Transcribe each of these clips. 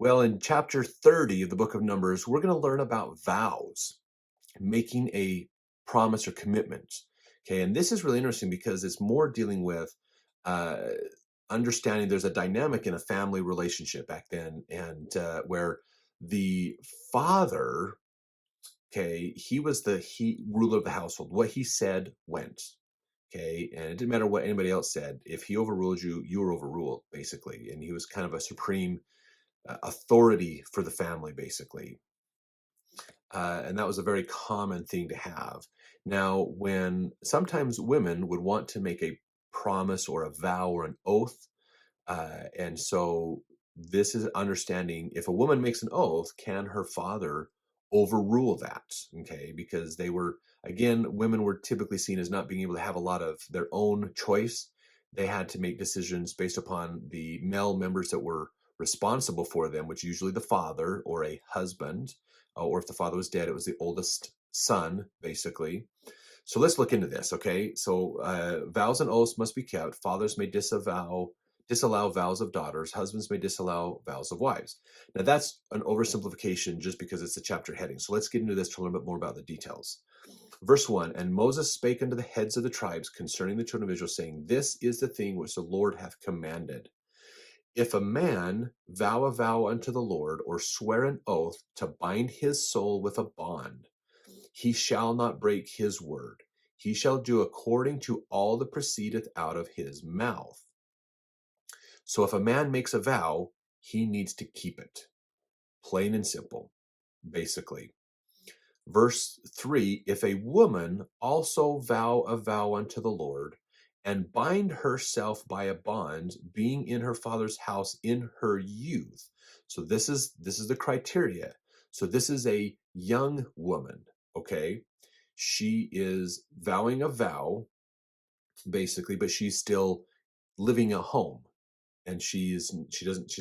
Well, in chapter 30 of the book of Numbers, we're going to learn about vows, making a promise or commitment. Okay, and this is really interesting because it's more dealing with uh, understanding there's a dynamic in a family relationship back then, and where the father, okay, he was the ruler of the household. What he said went. Okay, and it didn't matter what anybody else said. If he overruled you, you were overruled, basically. And he was kind of a supreme authority for the family, basically. And that was a very common thing to have. Now, when sometimes women would want to make a promise or a vow or an oath, and so this is understanding if a woman makes an oath, can her father overrule that? Okay, because they were, again, women were typically seen as not being able to have a lot of their own choice. They had to make decisions based upon the male members that were responsible for them, which usually the father or a husband, or if the father was dead, it was the oldest son, basically. So let's look into this, okay? So vows and oaths must be kept. Fathers may disallow vows of daughters. Husbands may disallow vows of wives. Now that's an oversimplification just because it's a chapter heading. So let's get into this to learn a bit more about the details. Verse 1, and Moses spake unto the heads of the tribes concerning the children of Israel, saying, This is the thing which the Lord hath commanded. If a man vow a vow unto the Lord, or swear an oath to bind his soul with a bond, he shall not break his word. He shall do according to all that proceedeth out of his mouth. So if a man makes a vow, he needs to keep it. Plain and simple, basically. Verse 3, if a woman also vow a vow unto the Lord, and bind herself by a bond, being in her father's house in her youth. So this is the criteria. So this is a young woman, okay? She is vowing a vow, basically, but she's still living at home, and she's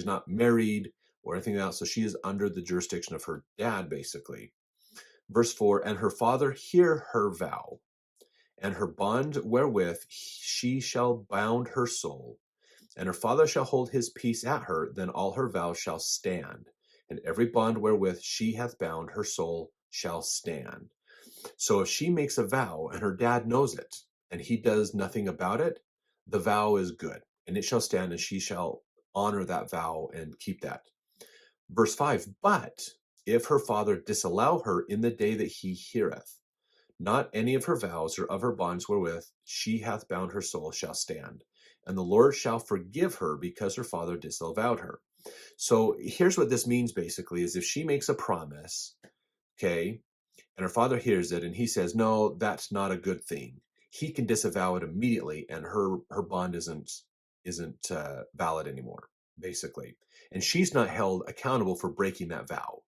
not married or anything else. So she is under the jurisdiction of her dad, basically. Verse 4, and her father hear her vow, and her bond wherewith she shall bound her soul, and her father shall hold his peace at her, then all her vows shall stand, and every bond wherewith she hath bound her soul shall stand. So if she makes a vow and her dad knows it, and he does nothing about it, the vow is good, and it shall stand, and she shall honor that vow and keep that. Verse 5, but if her father disallow her in the day that he heareth, not any of her vows or of her bonds wherewith she hath bound her soul shall stand, and the Lord shall forgive her because her father disavowed her. So here's what this means basically is if she makes a promise, okay, and her father hears it and he says, no, that's not a good thing, he can disavow it immediately, and her bond isn't valid anymore, basically. And she's not held accountable for breaking that vow,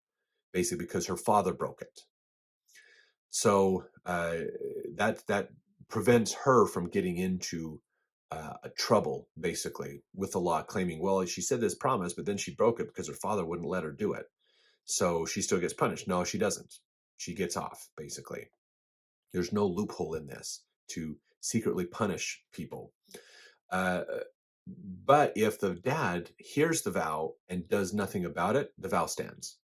basically because her father broke it. So that prevents her from getting into a trouble, basically, with the law, claiming, well, she said this promise, but then she broke it because her father wouldn't let her do it. So she still gets punished. No, she doesn't. She gets off, basically. There's no loophole in this to secretly punish people. Uh, but if the dad hears the vow and does nothing about it, the vow stands.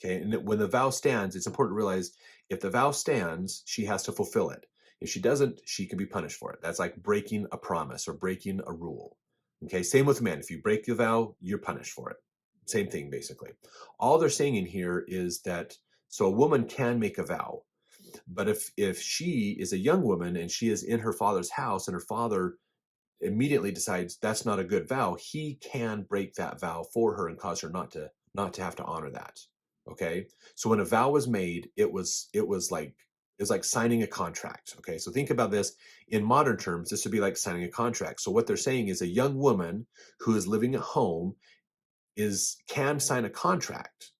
Okay, and when the vow stands, it's important to realize if the vow stands, she has to fulfill it. If she doesn't, she can be punished for it. That's like breaking a promise or breaking a rule. Okay, same with men. If you break the vow, you're punished for it. Same thing, basically. All they're saying in here is that so a woman can make a vow, but if she is a young woman and she is in her father's house and her father immediately decides that's not a good vow, he can break that vow for her and cause her not to have to honor that. Okay, so when a vow was made, it was like signing a contract. Okay, so think about this in modern terms. This would be like signing a contract. So what they're saying is a young woman who is living at home is can sign a contract,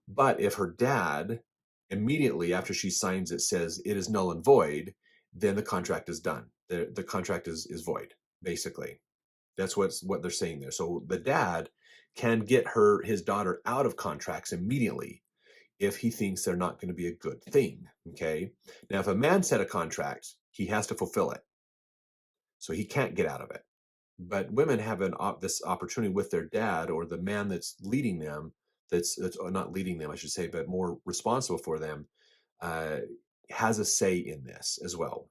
but if her dad immediately after she signs it says it is null and void, then the contract is done. The contract is void, basically. That's what they're saying there. So the dad can get his daughter out of contracts immediately if he thinks they're not going to be a good thing. Okay. Now, if a man set a contract, he has to fulfill it. So he can't get out of it. But women have this opportunity with their dad or the man that's leading them, that's not leading them, I should say, but more responsible for them, uh, has a say in this as well.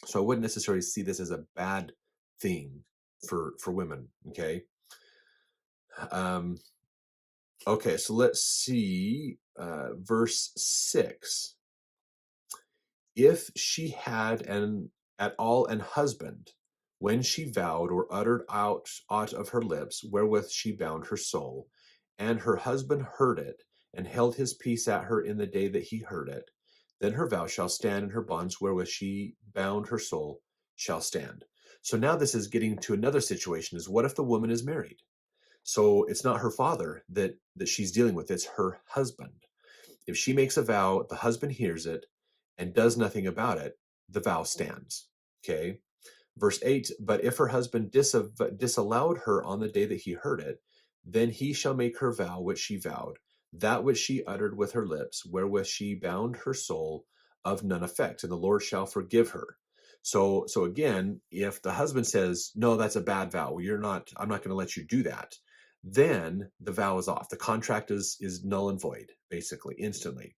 So I wouldn't necessarily see this as a bad thing for women. Okay. Um, okay. So let's see. Verse 6. If she had an at all an husband, when she vowed or uttered out aught of her lips, wherewith she bound her soul, and her husband heard it, and held his peace at her in the day that he heard it, then her vow shall stand, and her bonds wherewith she bound her soul shall stand. So now this is getting to another situation: is what if the woman is married? So it's not her father that she's dealing with; it's her husband. If she makes a vow, the husband hears it and does nothing about it, the vow stands. Okay. Verse 8, but if her husband disallowed her on the day that he heard it, then he shall make her vow which she vowed, that which she uttered with her lips, wherewith she bound her soul, of none effect, and the Lord shall forgive her. So again, if the husband says, no, that's a bad vow, I'm not going to let you do that, then the vow is off. The contract is null and void, basically, instantly.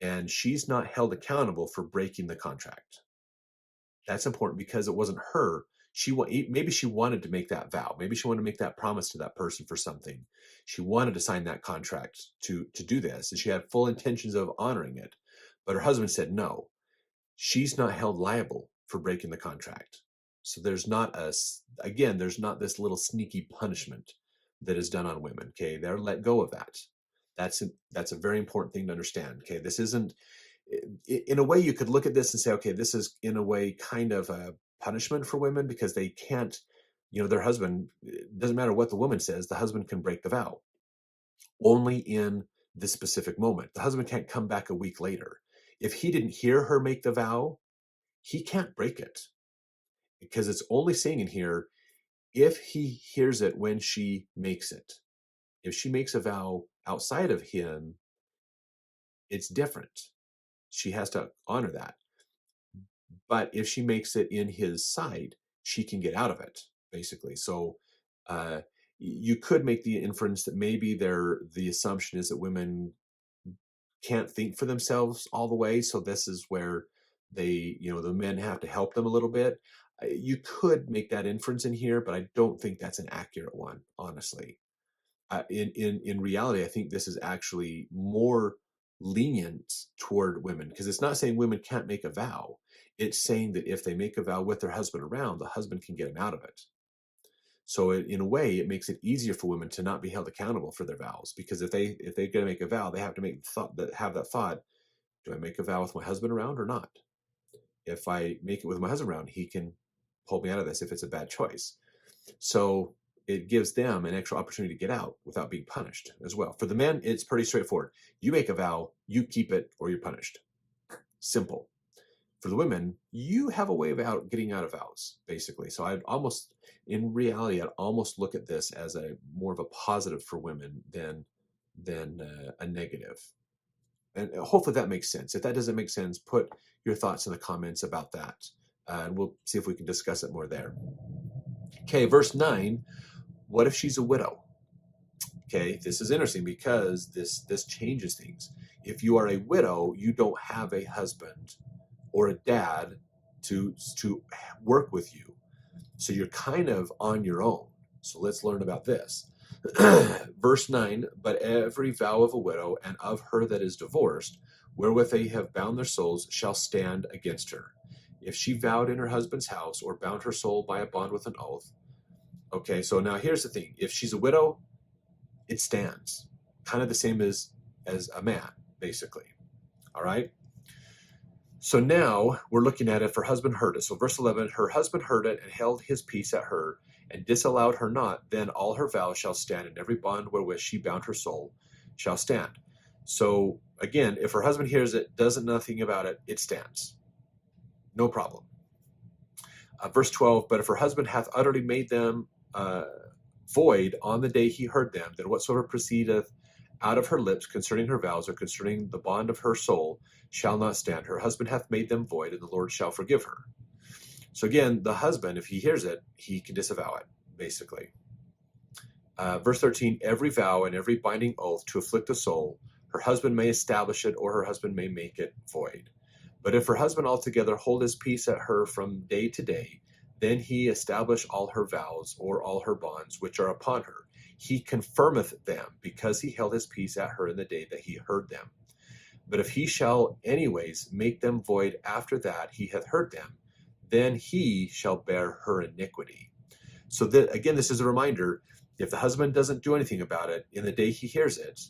And she's not held accountable for breaking the contract. That's important because it wasn't her. Maybe she wanted to make that vow. Maybe she wanted to make that promise to that person for something. She wanted to sign that contract to do this, and she had full intentions of honoring it. But her husband said no. She's not held liable for breaking the contract. So there's not this little sneaky punishment that is done on women. Okay, they're let go of that. That's a very important thing to understand. Okay, this isn't, in a way you could look at this and say, okay, this is in a way kind of a punishment for women because they can't, their husband, it doesn't matter what the woman says, the husband can break the vow only in this specific moment. The husband can't come back a week later. If he didn't hear her make the vow, he can't break it because it's only saying in here, if he hears it when she makes it. If she makes a vow outside of him, it's different. She has to honor that. But if she makes it in his sight, she can get out of it, basically. So you could make the inference that maybe the assumption is that women can't think for themselves all the way. So this is where the men have to help them a little bit. You could make that inference in here, but I don't think that's an accurate one, honestly. In reality, I think this is actually more lenient toward women because it's not saying women can't make a vow. It's saying that if they make a vow with their husband around, the husband can get them out of it. So in a way, it makes it easier for women to not be held accountable for their vows because if they're going to make a vow, they have to have that thought: do I make a vow with my husband around or not? If I make it with my husband around, he can pull me out of this if it's a bad choice. So it gives them an extra opportunity to get out without being punished as well. For the men, it's pretty straightforward. You make a vow, you keep it, or you're punished. Simple. For the women, you have a way of getting out of vows, basically. So in reality, I'd almost look at this as more of a positive for women than a negative. And hopefully that makes sense. If that doesn't make sense, put your thoughts in the comments about that. And we'll see if we can discuss it more there. Okay, verse 9. What if she's a widow? Okay, this is interesting because this changes things. If you are a widow, you don't have a husband or a dad to work with you. So you're kind of on your own. So let's learn about this. Verse 9, but every vow of a widow and of her that is divorced, wherewith they have bound their souls, shall stand against her. If she vowed in her husband's house or bound her soul by a bond with an oath. Okay, so now here's the thing. If she's a widow, it stands. Kind of the same as a man, basically. All right? So now we're looking at it, if her husband heard it. So verse 11, her husband heard it and held his peace at her and disallowed her not, then all her vows shall stand, and every bond wherewith she bound her soul shall stand. So again, if her husband hears it, does nothing about it, it stands. No problem. Verse 12, but if her husband hath utterly made them void on the day he heard them, then whatsoever proceedeth out of her lips concerning her vows or concerning the bond of her soul shall not stand. Her husband hath made them void, and the Lord shall forgive her. So again, the husband, if he hears it, he can disavow it, basically. Verse 13, every vow and every binding oath to afflict a soul, her husband may establish it, or her husband may make it void. But if her husband altogether hold his peace at her from day to day, then he establish all her vows, or all her bonds, which are upon her. He confirmeth them, because he held his peace at her in the day that he heard them. But if he shall anyways make them void after that he hath heard them, then he shall bear her iniquity. So that, again, this is a reminder, if the husband doesn't do anything about it in the day he hears it,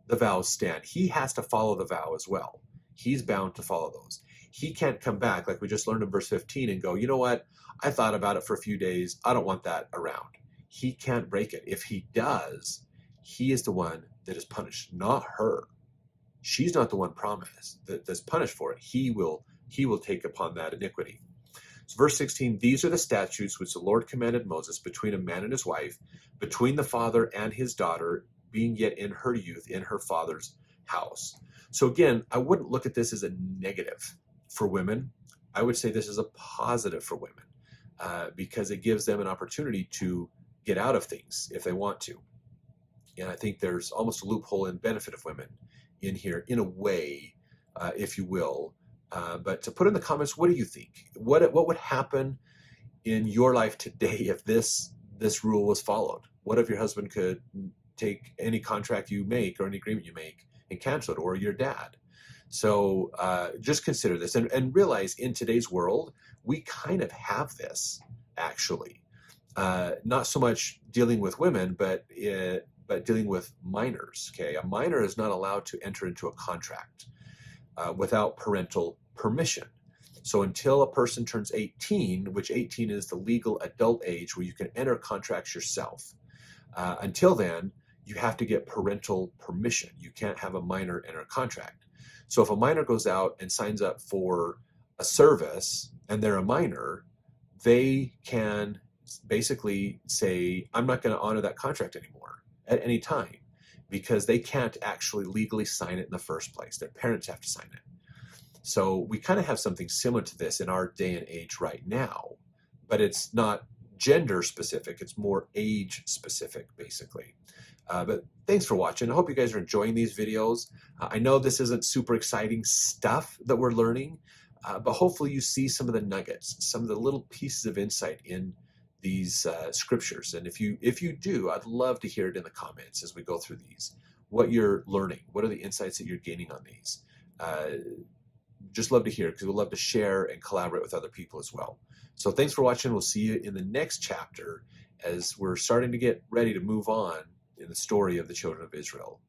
the vows stand. He has to follow the vow as well. He's bound to follow those. He can't come back, like we just learned in verse 15, and go, you know what? I thought about it for a few days. I don't want that around. He can't break it. If he does, he is the one that is punished, not her. She's not the one promised that's punished for it. He will take upon that iniquity. So verse 16, these are the statutes which the Lord commanded Moses between a man and his wife, between the father and his daughter, being yet in her youth in her father's house. So again, I wouldn't look at this as a negative for women. I would say this is a positive for women, because it gives them an opportunity to get out of things if they want to. And I think there's almost a loophole in benefit of women in here, in a way, if you will. But to put in the comments, what do you think? What would happen in your life today if this rule was followed? What if your husband could take any contract you make or any agreement you make and cancel it, or your dad? So just consider this and realize in today's world, we kind of have this, actually. Not so much dealing with women, but dealing with minors. Okay, a minor is not allowed to enter into a contract without parental permission. So until a person turns 18, which 18 is the legal adult age where you can enter contracts yourself, until then, you have to get parental permission. You can't have a minor enter a contract. So if a minor goes out and signs up for a service and they're a minor, they can basically say, I'm not going to honor that contract anymore at any time, because they can't actually legally sign it in the first place. Their parents have to sign it. So we kind of have something similar to this in our day and age right now, but it's not gender specific. It's more age specific, basically. But thanks for watching. I hope you guys are enjoying these videos. I know this isn't super exciting stuff that we're learning, but hopefully you see some of the nuggets, some of the little pieces of insight in these scriptures. And if you do, I'd love to hear it in the comments as we go through these, what you're learning, what are the insights that you're gaining on these. Just love to hear it, because we'd love to share and collaborate with other people as well. So thanks for watching. We'll see you in the next chapter as we're starting to get ready to move on in the story of the children of Israel.